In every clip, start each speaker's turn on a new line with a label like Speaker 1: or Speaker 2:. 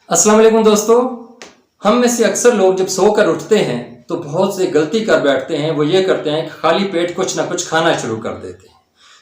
Speaker 1: अस्सलाम वालेकुम दोस्तों। हम में से अक्सर लोग जब सोकर उठते हैं तो बहुत से गलती कर बैठते हैं। वो ये करते हैं कि खाली पेट कुछ ना कुछ खाना शुरू कर देते हैं।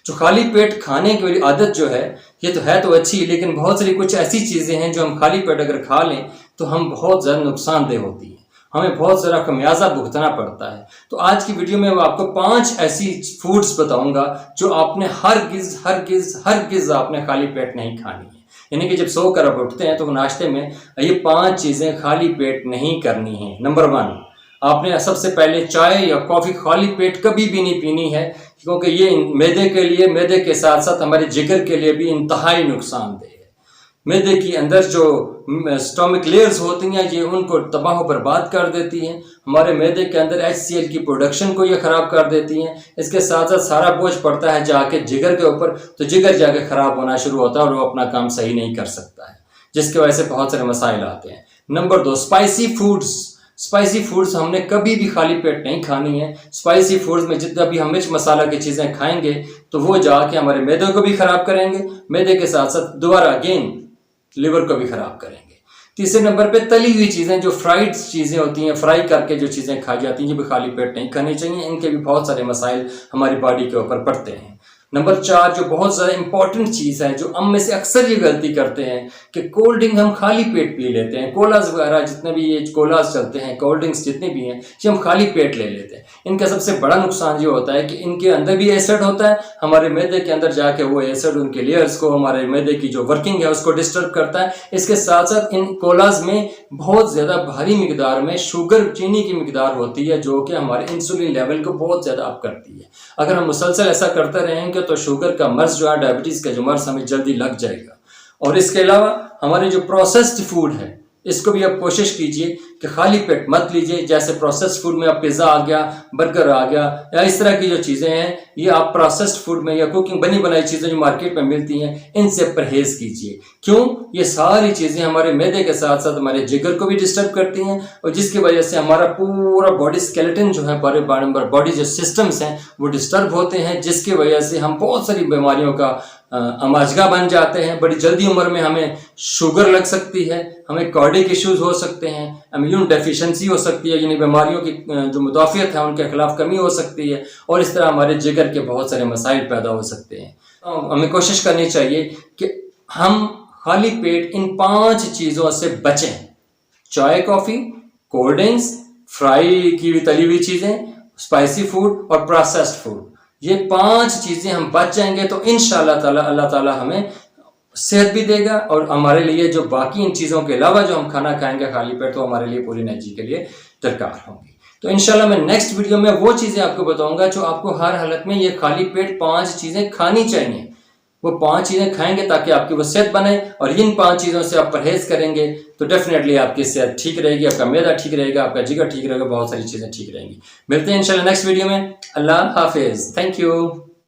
Speaker 1: जो खाली पेट खाने की आदत जो है ये तो है तो अच्छी, लेकिन बहुत सारी कुछ ऐसी चीज़ें हैं जो हम खाली पेट अगर खा लें तो हम बहुत ज़्यादा नुकसानदेह होती है, हमें बहुत सारा खमियाजा भुगतना पड़ता है। तो आज की वीडियो में मैं आपको 5 ऐसी फूड्स बताऊंगा जो आपने हरगिज़ आपने खाली पेट नहीं खानी है। यानी कि जब सोकर आप उठते हैं तो नाश्ते में ये 5 चीज़ें खाली पेट नहीं करनी है। नंबर 1, आपने सबसे पहले चाय या कॉफ़ी खाली पेट कभी भी नहीं पीनी है, क्योंकि ये मैदे के साथ साथ हमारे जिगर के लिए भी इंतहाई नुकसानदेह है। मैदे के अंदर जो स्टोमिक लेयर्स होती हैं ये उनको तबाह बर्बाद कर देती हैं। हमारे मैदे के अंदर HCl की प्रोडक्शन को ये ख़राब कर देती हैं। इसके साथ साथ सारा बोझ पड़ता है जाके जिगर के ऊपर, तो जिगर जाके ख़राब होना शुरू होता है और वो अपना काम सही नहीं कर सकता है, जिसकी वजह से बहुत सारे मसाइल आते हैं। नंबर 2, स्पाइसी फूड्स हमने कभी भी खाली पेट नहीं खानी है। स्पाइसी फूड्स में जितना भी हम मिर्च मसाला की चीज़ें खाएंगे तो वो जाके हमारे मैदे को भी ख़राब करेंगे, मैदे के साथ साथ दोबारा अगेन लिवर को भी ख़राब करेंगे। तीसरे नंबर पे तली हुई चीज़ें, जो फ्राइड चीज़ें होती हैं, फ्राई करके जो चीज़ें खाई जाती हैं, ये भी खाली पेट नहीं खानी चाहिए। इनके भी बहुत सारे मसाइल हमारी बॉडी के ऊपर पड़ते हैं। नंबर 4, जो बहुत ज़्यादा इंपॉर्टेंट चीज़ है, जो हम में से अक्सर ये गलती करते हैं कि कोल्ड ड्रिंक हम खाली पेट पी लेते हैं। कोलाज वगैरह जितने भी ये कोलाज चलते हैं, कोल्ड ड्रिंक्स जितनी भी हैं, ये हम खाली पेट ले लेते हैं। इनका सबसे बड़ा नुकसान ये होता है कि इनके अंदर भी एसिड होता है, हमारे मैदे के अंदर जाके वो एसिड उनके लेयर्स को, हमारे मैदे की जो वर्किंग है उसको डिस्टर्ब करता है। इसके साथ साथ इन कोलाज में बहुत ज़्यादा भारी मिकदार में शुगर, चीनी की मिकदार होती है, जो कि हमारे इंसुलिन लेवल को बहुत ज़्यादा अप करती है। अगर हम मुसलसल ऐसा करते रहेंगे तो शुगर का मर्ज जो है, डायबिटीज़ का जो मर्ज, हमें जल्दी लग जाएगा। और इसके अलावा हमारे जो प्रोसेस्ड फूड है इसको भी आप कोशिश कीजिए कि खाली पेट मत लीजिए। जैसे प्रोसेस्ड फूड में आप पिज़्ज़ा आ गया, बर्गर आ गया, या इस तरह की जो चीज़ें हैं, ये आप प्रोसेस्ड फूड में या कुकिंग बनी बनाई चीज़ें जो मार्केट में मिलती हैं, इनसे परहेज़ कीजिए। क्यों? ये सारी चीज़ें हमारे मैदे के साथ साथ हमारे जिगर को भी डिस्टर्ब करती हैं, और जिसकी वजह से हमारा पूरा बॉडी स्केलेटन जो है, बॉडी जो सिस्टम्स हैं वो डिस्टर्ब होते हैं, जिसकी वजह से हम बहुत सारी बीमारियों का अमाजगा बन जाते हैं। बड़ी जल्दी उम्र में हमें शुगर लग सकती है, हमें कार्डिक इश्यूज हो सकते हैं, इम्यून डेफिशिएंसी हो सकती है, यानी बीमारियों की जो मुदाफ़ियत है उनके खिलाफ कमी हो सकती है, और इस तरह हमारे जिगर के बहुत सारे मसाइल पैदा हो सकते हैं। हमें कोशिश करनी चाहिए कि हम खाली पेट इन 5 चीज़ों से बचें। चाय, कॉफ़ी, कोल्ड ड्रिंक्स, फ्राई की हुई तली हुई चीज़ें, स्पाइसी फूड और प्रोसेस्ड फूड, ये 5 चीज़ें हम बच जाएंगे तो इंशाअल्लाह ताला अल्लाह ताला हमें सेहत भी देगा, और हमारे लिए जो बाकी इन चीज़ों के अलावा जो हम खाना खाएंगे खाली पेट, तो हमारे लिए पूरी एनर्जी के लिए दरकार होंगी। तो इंशाल्लाह मैं नेक्स्ट वीडियो में वो चीज़ें आपको बताऊंगा जो आपको हर हालत में ये खाली पेट 5 चीज़ें खानी चाहिए। वो 5 चीज़ें खाएंगे ताकि आपकी वो सेहत बने, और इन 5 चीज़ों से आप परहेज़ करेंगे तो डेफिनेटली आपकी सेहत ठीक रहेगी, आपका मैदा ठीक रहेगा, आपका जिगर ठीक रहेगा, बहुत सारी चीज़ें ठीक रहेंगी। मिलते हैं इंशाल्लाह नेक्स्ट वीडियो में। अल्लाह हाफिज़। Thank you.